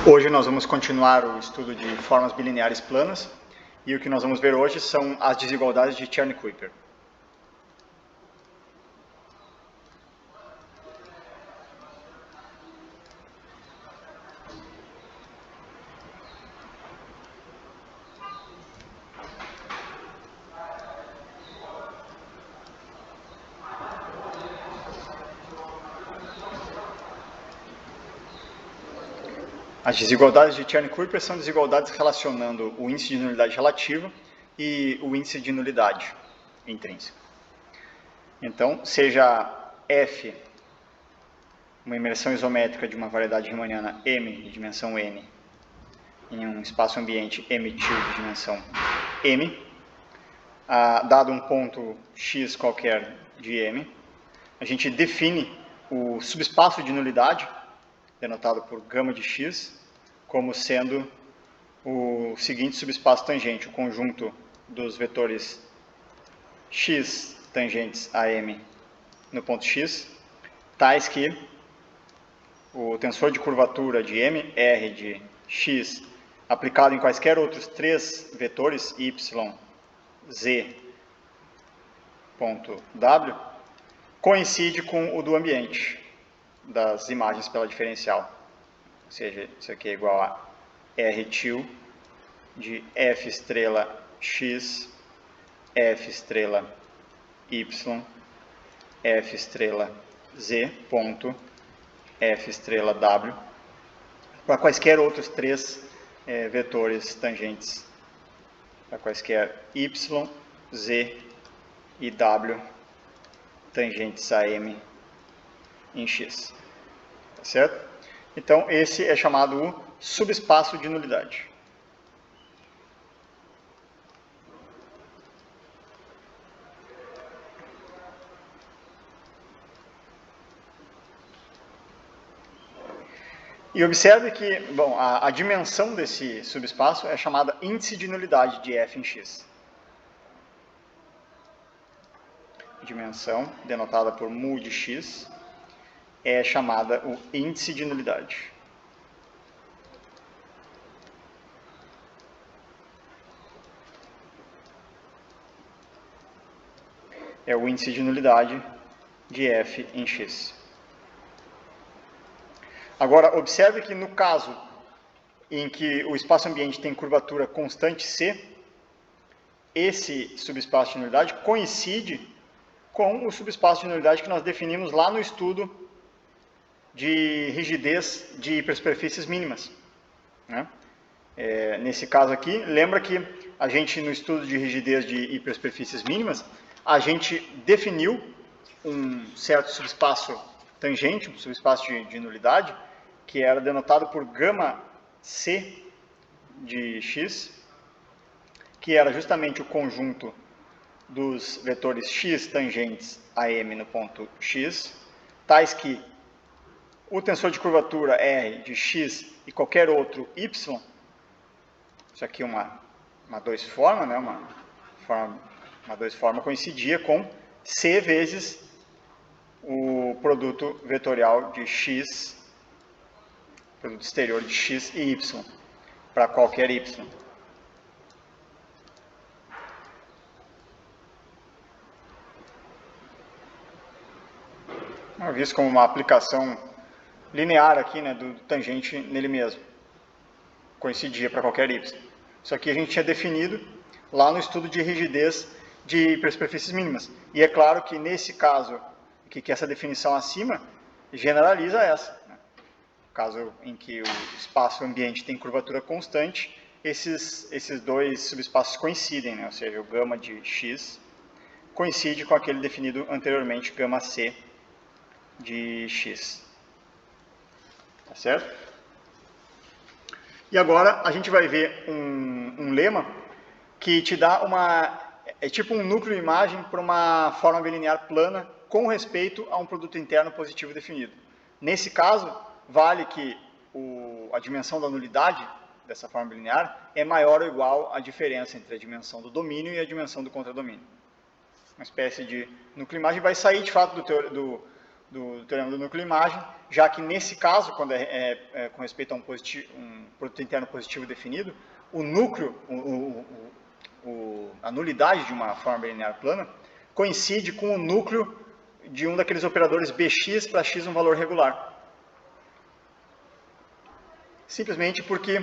Hoje nós vamos continuar o estudo de formas bilineares planas e o que nós vamos ver hoje são as desigualdades de Chern-Kuiper. As desigualdades de Chern-Kuiper são desigualdades relacionando o índice de nulidade relativa e o índice de nulidade intrínseco. Então, seja F uma imersão isométrica de uma variedade riemanniana M de dimensão n em um espaço ambiente M' de dimensão m, dado um ponto x qualquer de M, a gente define o subespaço de nulidade, denotado por gama de x, como sendo o seguinte subespaço tangente, o conjunto dos vetores x tangentes a M no ponto x, tais que o tensor de curvatura de M, R de x, aplicado em quaisquer outros três vetores, y, z, ponto w, coincide com o do ambiente das imagens pela diferencial. Ou seja, isso aqui é igual a R til de f estrela x, f estrela y, f estrela z, ponto, f estrela w, para quaisquer outros três vetores tangentes, para quaisquer y, z e w tangentes a M em x. Tá certo? Então, esse é chamado o subespaço de nulidade. E observe que, bom, a dimensão desse subespaço é chamada índice de nulidade de f em x. Dimensão, denotada por mu de x, é chamada o índice de nulidade. É o índice de nulidade de f em x. Agora, observe que no caso em que o espaço ambiente tem curvatura constante C, esse subespaço de nulidade coincide com o subespaço de nulidade que nós definimos lá no estudo de rigidez de hipersuperfícies mínimas, né? Nesse caso aqui, lembra que a gente, no estudo de rigidez de hipersuperfícies mínimas, a gente definiu um certo subespaço tangente, um subespaço de nulidade, que era denotado por gama C de x, que era justamente o conjunto dos vetores x tangentes a M no ponto x, tais que o tensor de curvatura R de x e qualquer outro y, isso aqui é uma dois-forma, né? uma dois-forma coincidia com C vezes o produto vetorial de x, produto exterior de x e y, para qualquer y. É visto como uma aplicação linear aqui, né, do tangente nele mesmo. Coincidia para qualquer y. Isso aqui a gente tinha definido lá no estudo de rigidez de hipersuperfícies mínimas. E é claro que nesse caso, que essa definição acima generaliza essa. Né? No caso em que o espaço ambiente tem curvatura constante, esses dois subespaços coincidem, né? Ou seja, o gama de x coincide com aquele definido anteriormente, gama c de x. Tá certo? E agora a gente vai ver um lema que te dá é tipo um núcleo-imagem para uma forma bilinear plana com respeito a um produto interno positivo definido. Nesse caso, vale que a dimensão da nulidade dessa forma bilinear é maior ou igual à diferença entre a dimensão do domínio e a dimensão do contradomínio. Uma espécie de núcleo-imagem vai sair de fato do teorema do núcleo-imagem, já que nesse caso, quando com respeito a um produto interno positivo definido, o núcleo, a nulidade de uma forma bilinear plana, coincide com o núcleo de um daqueles operadores Bx para x um valor regular. Simplesmente porque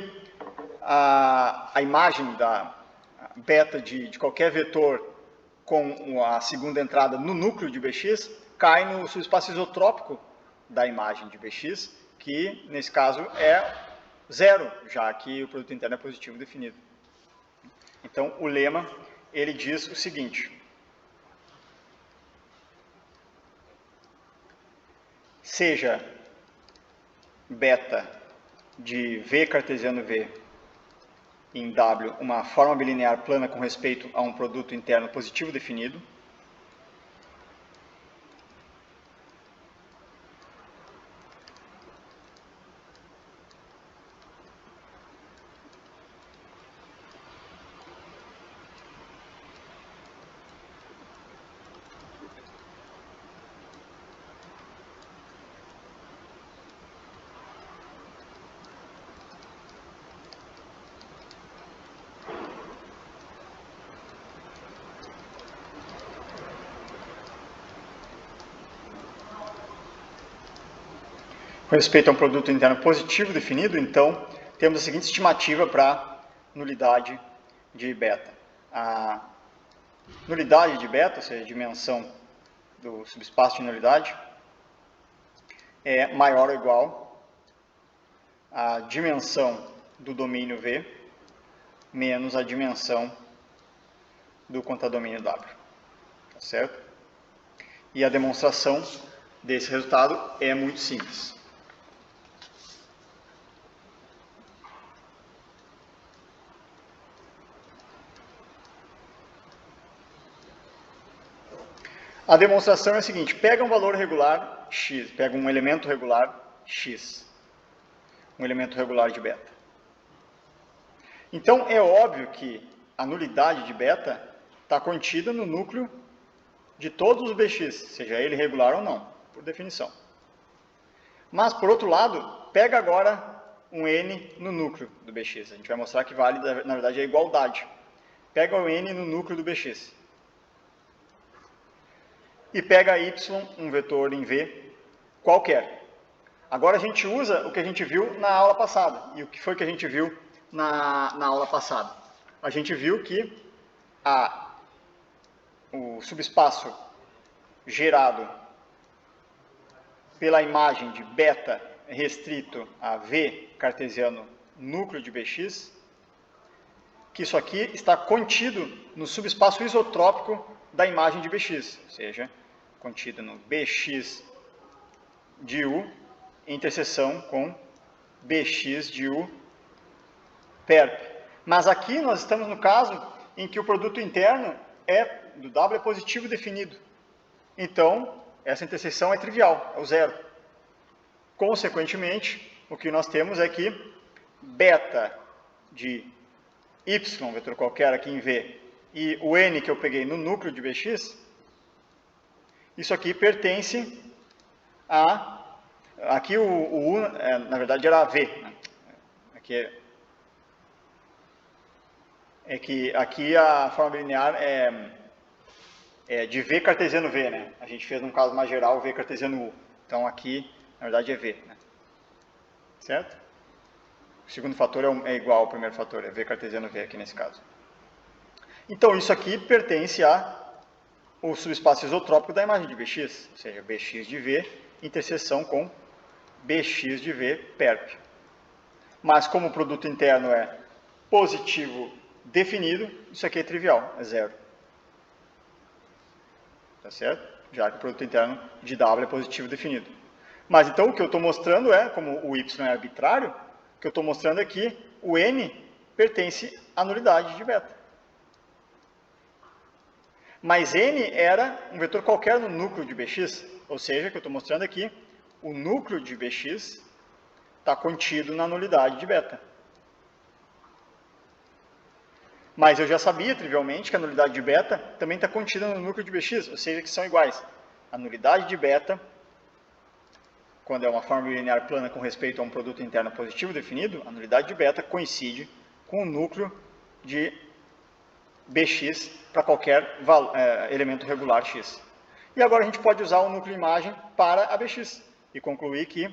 a imagem da beta de qualquer vetor com a segunda entrada no núcleo de Bx cai no subespaço isotrópico da imagem de Bx, que nesse caso é zero, já que o produto interno é positivo definido. Então, o lema, ele diz o seguinte: seja beta de V cartesiano V em W uma forma bilinear plana com respeito a um produto interno positivo definido, com respeito a um produto interno positivo definido, então, temos a seguinte estimativa para nulidade de beta. A nulidade de beta, ou seja, a dimensão do subespaço de nulidade, é maior ou igual à dimensão do domínio V menos a dimensão do contradomínio W. Tá certo? E a demonstração desse resultado é muito simples. A demonstração é a seguinte: pega um valor regular x, pega um elemento regular x, um elemento regular de beta. Então, é óbvio que a nulidade de beta está contida no núcleo de todos os Bx, seja ele regular ou não, por definição. Mas, por outro lado, pega agora um n no núcleo do Bx. A gente vai mostrar que vale, na verdade, a igualdade. Pega o n no núcleo do Bx. E pega y, um vetor em V, qualquer. Agora a gente usa o que a gente viu na aula passada. E o que foi que a gente viu na aula passada? A gente viu que o subespaço gerado pela imagem de beta restrito a V cartesiano núcleo de Bx, que isso aqui está contido no subespaço isotrópico da imagem de Bx, ou seja, contido no Bx de U, em interseção com Bx de U perp. Mas aqui nós estamos no caso em que o produto interno do W é positivo definido. Então, essa interseção é trivial, é o zero. Consequentemente, o que nós temos é que beta de y, vetor qualquer aqui em V, e o n que eu peguei no núcleo de Bx, isso aqui pertence a... Aqui o U, na verdade, era V. Né? Aqui a forma linear é de V cartesiano V, né? A gente fez num caso mais geral V cartesiano U. Então aqui, na verdade, é V. Né? Certo? O segundo fator é igual ao primeiro fator, é V cartesiano V aqui nesse caso. Então isso aqui pertence ao subespaço isotrópico da imagem de Bx, ou seja, Bx de V, interseção com Bx de V perp. Mas como o produto interno é positivo definido, isso aqui é trivial, é zero. Tá certo? Já que o produto interno de W é positivo definido. Mas então o que eu estou mostrando como o y é arbitrário, o que eu estou mostrando é que o n pertence à nulidade de beta. Mas n era um vetor qualquer no núcleo de Bx, ou seja, o que eu estou mostrando aqui, o núcleo de Bx está contido na nulidade de beta. Mas eu já sabia, trivialmente, que a nulidade de beta também está contida no núcleo de Bx, ou seja, que são iguais. A nulidade de beta quando é uma forma bilinear plana com respeito a um produto interno positivo definido, a nulidade de beta coincide com o núcleo de Bx para qualquer elemento regular x. E agora a gente pode usar o núcleo imagem para a Bx e concluir que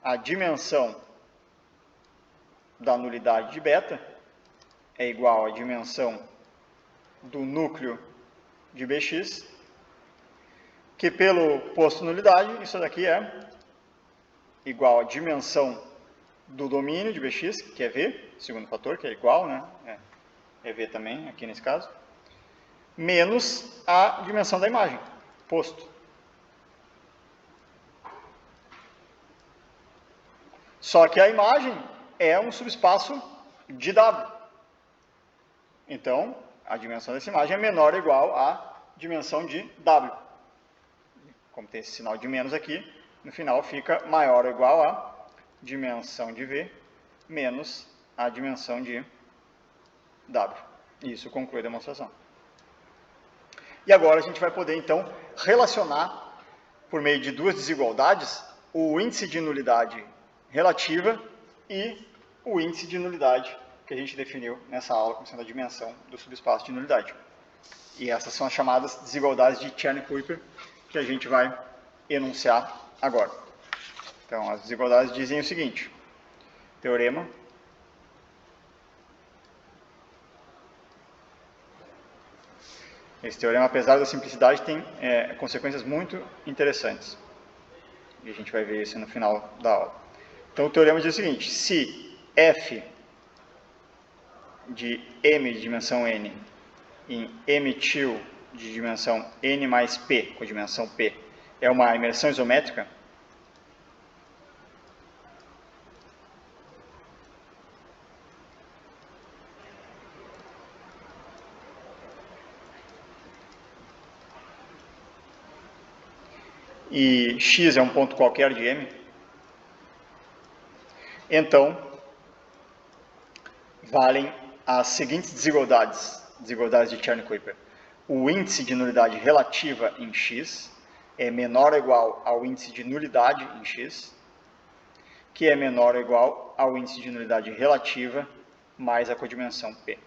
a dimensão da nulidade de beta é igual à dimensão do núcleo de Bx, que pelo posto nulidade, isso daqui é igual à dimensão do domínio de Bx, que é V, segundo fator, que é igual, né? É V também, aqui nesse caso, menos a dimensão da imagem, posto. Só que a imagem é um subespaço de W. Então, a dimensão dessa imagem é menor ou igual à dimensão de W. Como tem esse sinal de menos aqui, no final fica maior ou igual à dimensão de V menos a dimensão de W. Isso conclui a demonstração. E agora a gente vai poder, então, relacionar, por meio de duas desigualdades, o índice de nulidade relativa e o índice de nulidade que a gente definiu nessa aula como sendo a dimensão do subespaço de nulidade. E essas são as chamadas desigualdades de Cherenkov-Kuiper, que a gente vai enunciar agora. Então, as desigualdades dizem o seguinte: teorema esse teorema, apesar da simplicidade, tem consequências muito interessantes. E a gente vai ver isso no final da aula. Então, o teorema diz o seguinte: se f de m de dimensão n em m til de dimensão n mais p, com dimensão p, é uma imersão isométrica, e x é um ponto qualquer de M, então valem as seguintes desigualdades de Cherenkov-Kuiper. O índice de nulidade relativa em x é menor ou igual ao índice de nulidade em x, que é menor ou igual ao índice de nulidade relativa mais a codimensão P.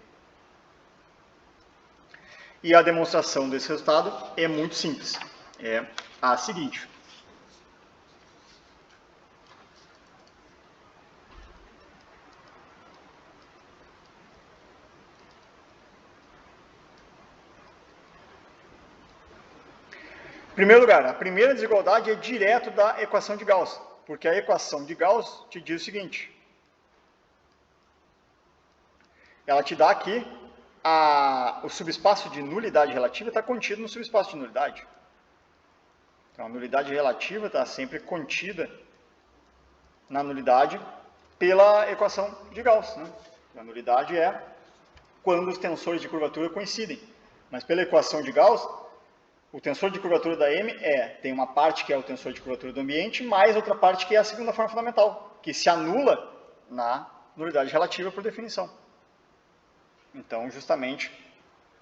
E a demonstração desse resultado é muito simples. É a seguinte: em primeiro lugar, a primeira desigualdade é direto da equação de Gauss, porque a equação de Gauss te diz o seguinte: ela te dá aqui o subespaço de nulidade relativa está contido no subespaço de nulidade. Então, a nulidade relativa está sempre contida na nulidade pela equação de Gauss, né? A nulidade é quando os tensores de curvatura coincidem. Mas pela equação de Gauss, o tensor de curvatura da M tem uma parte que é o tensor de curvatura do ambiente, mais outra parte que é a segunda forma fundamental, que se anula na nulidade relativa por definição. Então, justamente,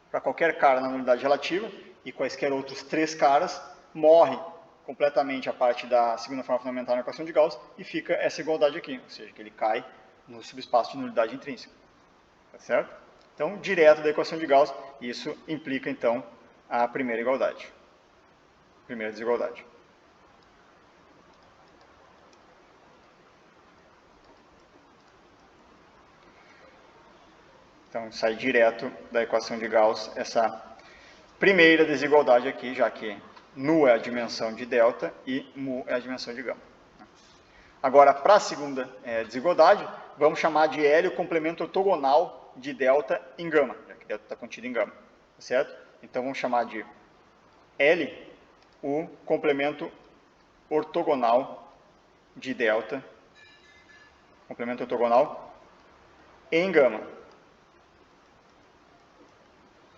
para qualquer cara na nulidade relativa e quaisquer outros três caras, morre completamente a parte da segunda forma fundamental na equação de Gauss e fica essa igualdade aqui, ou seja, que ele cai no subespaço de nulidade intrínseca. Tá certo? Então, direto da equação de Gauss, isso implica, então, a primeira igualdade. Primeira desigualdade. Então, sai direto da equação de Gauss essa primeira desigualdade aqui, já que nu é a dimensão de delta e mu é a dimensão de gama. Agora, para a segunda desigualdade, vamos chamar de L o complemento ortogonal de delta em gama, já que delta está contido em gama, certo? Então, vamos chamar de L o complemento ortogonal de delta, complemento ortogonal em gama.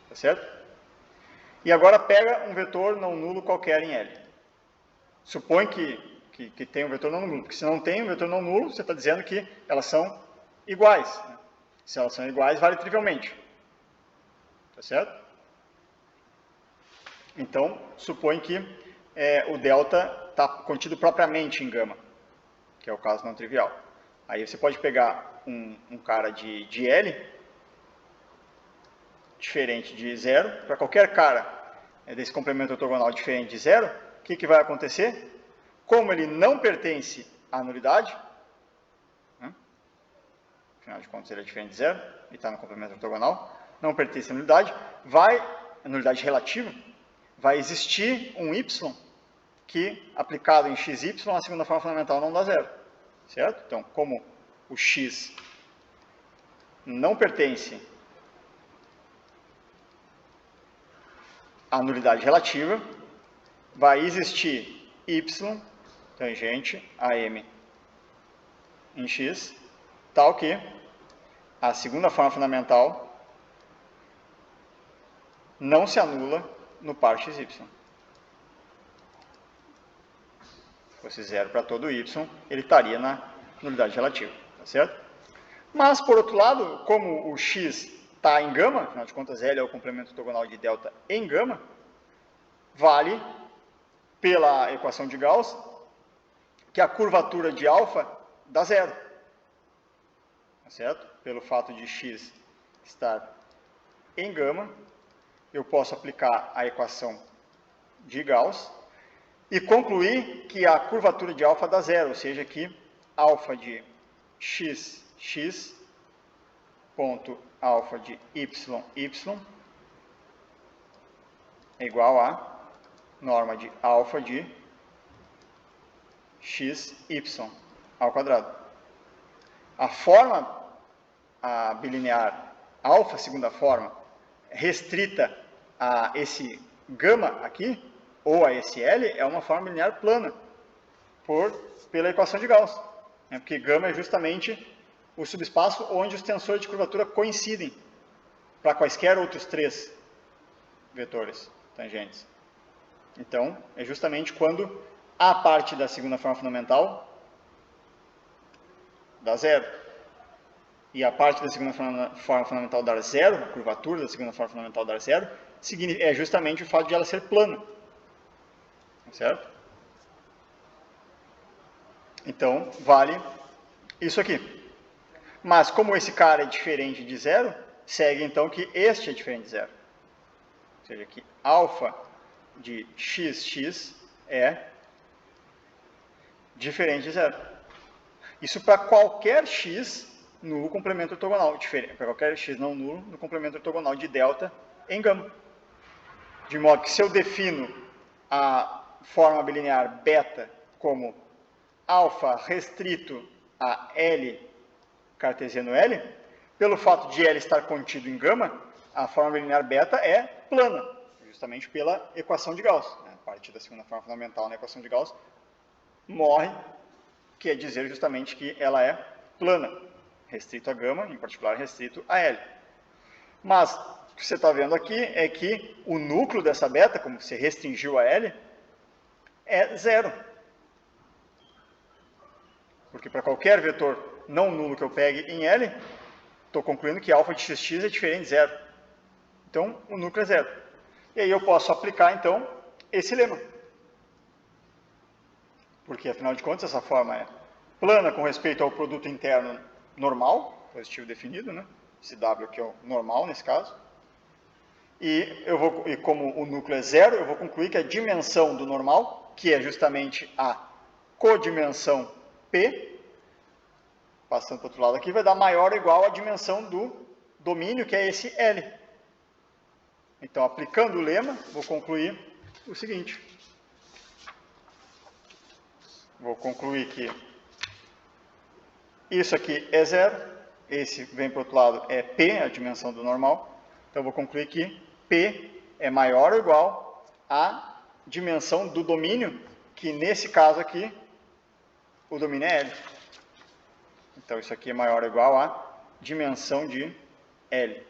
Tá certo? E agora pega um vetor não nulo qualquer em L. Supõe que tem um vetor não nulo, porque se não tem um vetor não nulo, você está dizendo que elas são iguais. Né? Se elas são iguais, vale trivialmente. Tá certo? Então, supõe que o delta está contido propriamente em gama. que é o caso não trivial. Aí você pode pegar um cara de L, diferente de 0, para qualquer cara desse complemento ortogonal diferente de 0, o que vai acontecer? Como ele não pertence à nulidade, afinal de contas ele é diferente de 0, ele está no complemento ortogonal, não pertence à nulidade, a nulidade relativa, vai existir um y que, aplicado em xy, a segunda forma fundamental não dá 0. Certo? Então, como o x não pertence à nulidade relativa, vai existir y tangente a m em x, tal que a segunda forma fundamental não se anula no par xy. Se fosse 0 para todo y, ele estaria na nulidade relativa, tá certo? Mas, por outro lado, como o x está em gama, afinal de contas L é o complemento ortogonal de delta em gama, vale, pela equação de Gauss, que a curvatura de alfa dá 0. Tá certo? Pelo fato de x estar em gama, eu posso aplicar a equação de Gauss e concluir que a curvatura de alfa dá 0, ou seja, que alfa de x ponto alfa de y é igual a norma de alfa de xy ao quadrado. A forma bilinear alfa, segunda forma, restrita a esse gama aqui, ou a esse L, é uma forma bilinear plana, pela equação de Gauss. Porque gama é justamente o subespaço onde os tensores de curvatura coincidem para quaisquer outros 3 vetores tangentes. Então, é justamente quando a parte da segunda forma fundamental dá 0. E a parte da segunda forma fundamental dar 0, a curvatura da segunda forma fundamental dar 0, é justamente o fato de ela ser plana. Certo? Então, vale isso aqui. Mas, como esse cara é diferente de 0, segue então que este é diferente de 0. Ou seja, que alfa de xx é diferente de 0. Isso para qualquer x no complemento ortogonal, para qualquer x não nulo no complemento ortogonal de delta em gama. De modo que se eu defino a forma bilinear beta como alfa restrito a L cartesiano L, pelo fato de L estar contido em gama, a forma bilinear beta é plana, justamente pela equação de Gauss. A partir da segunda forma fundamental na equação de Gauss morre, quer dizer justamente que ela é plana, restrito a gama, em particular restrito a L. Mas o que você está vendo aqui é que o núcleo dessa beta, como você restringiu a L, é 0. Porque para qualquer vetor não nulo que eu pegue em L, estou concluindo que alfa de xx é diferente de 0. Então, o núcleo é 0. E aí eu posso aplicar, então, esse lema. Porque, afinal de contas, essa forma é plana com respeito ao produto interno normal, positivo definido, né? Esse W aqui é o normal, nesse caso. E como o núcleo é 0, eu vou concluir que a dimensão do normal, que é justamente a codimensão P, passando para o outro lado aqui, vai dar maior ou igual à dimensão do domínio, que é esse L. Então, aplicando o lema, vou concluir o seguinte. Vou concluir que isso aqui é 0, esse vem para o outro lado, é P, a dimensão do normal. Então, vou concluir que P é maior ou igual à dimensão do domínio, que nesse caso aqui, o domínio é L. Então, isso aqui é maior ou igual à dimensão de L.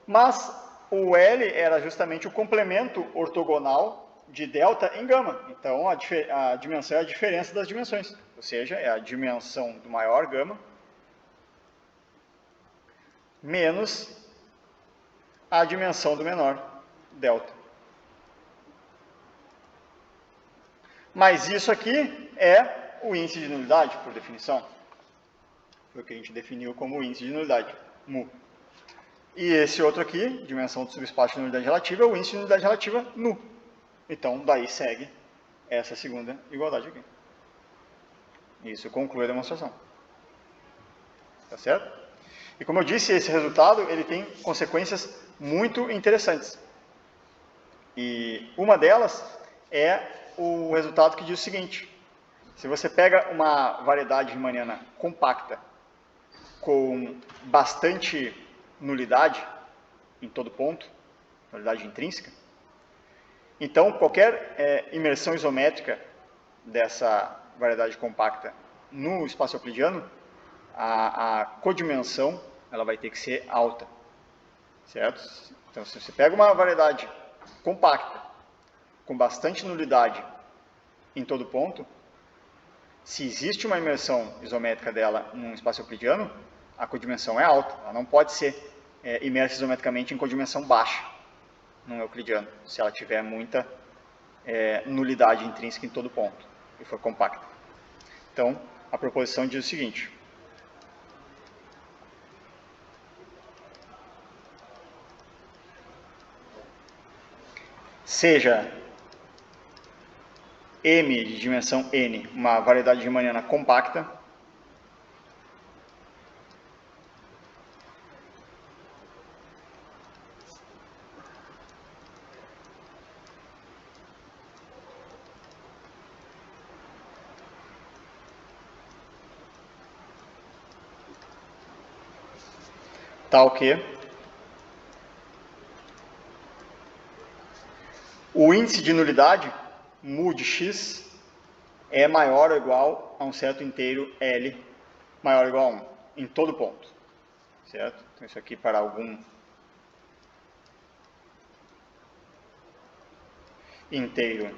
Mas o L era justamente o complemento ortogonal de delta em gama. Então, a dimensão é a diferença das dimensões. Ou seja, é a dimensão do maior gama menos a dimensão do menor delta. Mas isso aqui é o índice de nulidade, por definição. Foi o que a gente definiu como índice de nulidade, mu. E esse outro aqui, dimensão do subespaço de nulidade relativa, é o índice de nulidade relativa nu. Então, daí segue essa segunda igualdade aqui. Isso conclui a demonstração. Tá certo? E como eu disse, esse resultado ele tem consequências muito interessantes. E uma delas é o resultado que diz o seguinte: se você pega uma variedade riemanniana compacta com bastante nulidade em todo ponto, nulidade intrínseca, então qualquer imersão isométrica dessa variedade compacta no espaço euclidiano, a codimensão ela vai ter que ser alta, certo? Então, se você pega uma variedade compacta com bastante nulidade em todo ponto, se existe uma imersão isométrica dela num espaço euclidiano, a codimensão é alta. Ela não pode ser imersa isometricamente em codimensão baixa num euclidiano, se ela tiver muita nulidade intrínseca em todo ponto e for compacta. Então, a proposição diz o seguinte: seja M de dimensão n uma variedade riemanniana compacta, tal que o índice de nulidade, mu de x, é maior ou igual a um certo inteiro L maior ou igual a 1, em todo ponto. Certo? Então, isso aqui para algum inteiro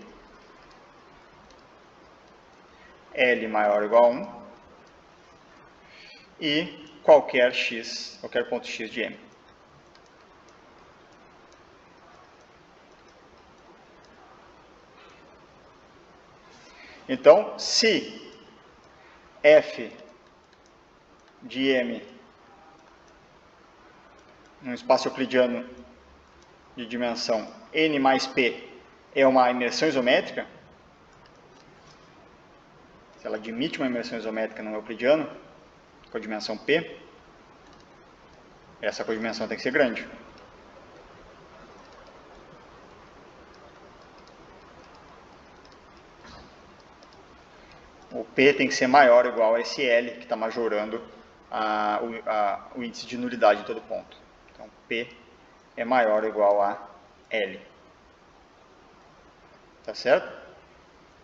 L maior ou igual a 1 e qualquer x, qualquer ponto x de M. Então, se f de M num espaço euclidiano de dimensão n mais p é uma imersão isométrica, se ela admite uma imersão isométrica num euclidiano, com a dimensão p, essa codimensão tem que ser grande. O P tem que ser maior ou igual a esse L, que está majorando o índice de nulidade em todo ponto. Então, P é maior ou igual a L. Tá certo?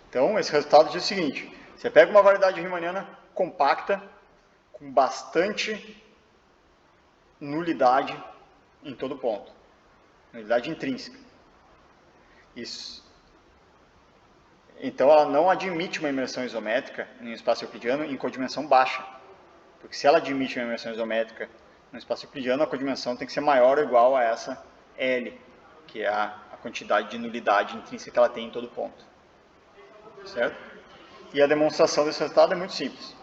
Então, esse resultado diz o seguinte: você pega uma variedade riemanniana compacta, com bastante nulidade em todo ponto. Nulidade intrínseca. Isso. Então, ela não admite uma imersão isométrica em um espaço euclidiano em codimensão baixa. Porque se ela admite uma imersão isométrica no espaço euclidiano, a codimensão tem que ser maior ou igual a essa L, que é a quantidade de nulidade intrínseca que ela tem em todo ponto. Certo? E a demonstração desse resultado é muito simples.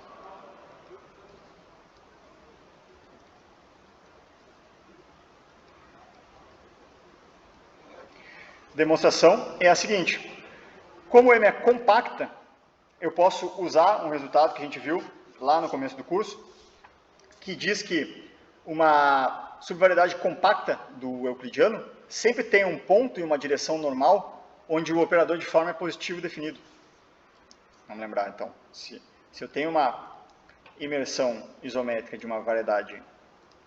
A demonstração é a seguinte: como M é compacta, eu posso usar um resultado que a gente viu lá no começo do curso, que diz que uma subvariedade compacta do euclidiano sempre tem um ponto e uma direção normal onde o operador de forma é positivo definido. Vamos lembrar, então, se eu tenho uma imersão isométrica de uma variedade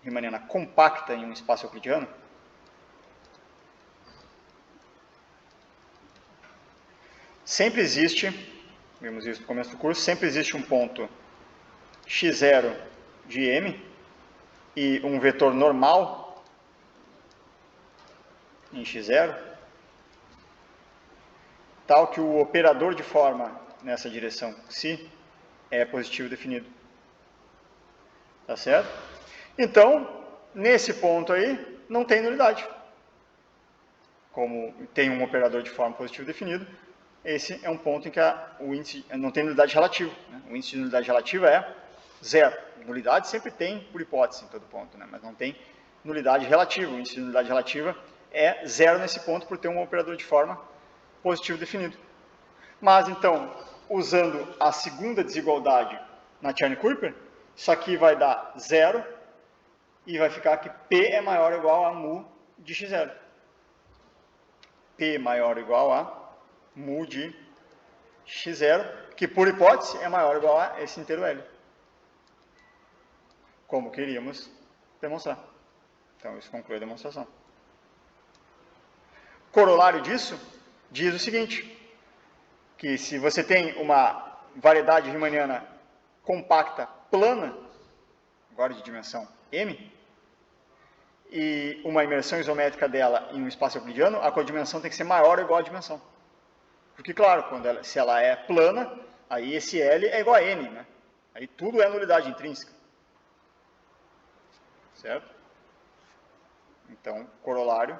riemanniana compacta em um espaço euclidiano, sempre existe, vimos isso no começo do curso, sempre existe um ponto x0 de M e um vetor normal em x0, tal que o operador de forma nessa direção psi é positivo definido. Tá certo? Então, nesse ponto aí, não tem nulidade. Como tem um operador de forma positivo definido, esse é um ponto em que o índice não tem nulidade relativa. Né? O índice de nulidade relativa é 0. Nulidade sempre tem por hipótese em todo ponto, né? Mas não tem nulidade relativa. O índice de nulidade relativa é 0 nesse ponto por ter um operador de forma positivo definido. Mas, então, usando a segunda desigualdade na Chern-Kuiper, isso aqui vai dar 0 e vai ficar que P é maior ou igual a mu de x0. P maior ou igual a mu de x0, que por hipótese é maior ou igual a esse inteiro L. Como queríamos demonstrar. Então, isso conclui a demonstração. Corolário disso diz o seguinte, que se você tem uma variedade riemanniana compacta plana, agora de dimensão m, e uma imersão isométrica dela em um espaço euclidiano, a codimensão tem que ser maior ou igual à dimensão. Porque, claro, se ela é plana, aí esse L é igual a n, né? Aí tudo é nulidade intrínseca. Certo? Então, corolário.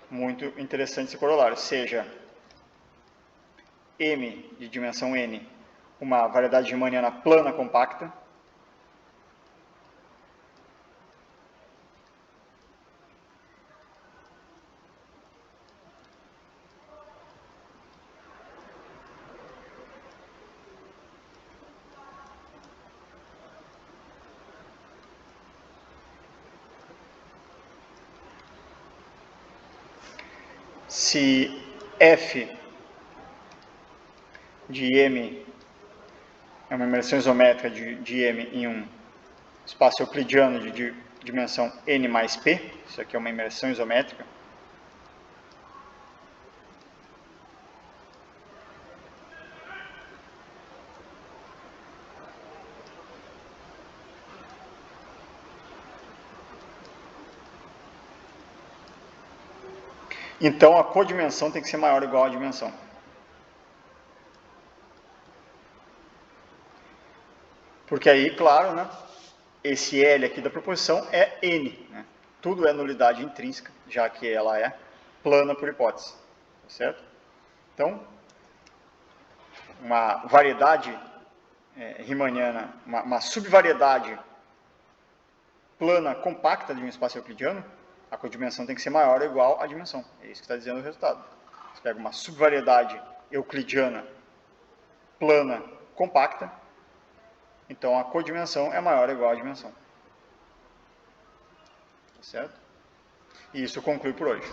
Muito interessante esse corolário. Seja M de dimensão n uma variedade riemanniana plana compacta, se F de M é uma imersão isométrica de M em um espaço euclidiano de dimensão n mais p, isso aqui é uma imersão isométrica, então a codimensão tem que ser maior ou igual à dimensão. Porque aí, claro, né, esse L aqui da proposição é N. Né? Tudo é nulidade intrínseca, já que ela é plana por hipótese. Tá certo? Então, uma variedade riemanniana, uma subvariedade plana compacta de um espaço euclidiano, a codimensão tem que ser maior ou igual à dimensão. É isso que está dizendo o resultado. Você pega uma subvariedade euclidiana plana compacta, então a codimensão é maior ou igual à dimensão. Tá certo? E isso conclui por hoje.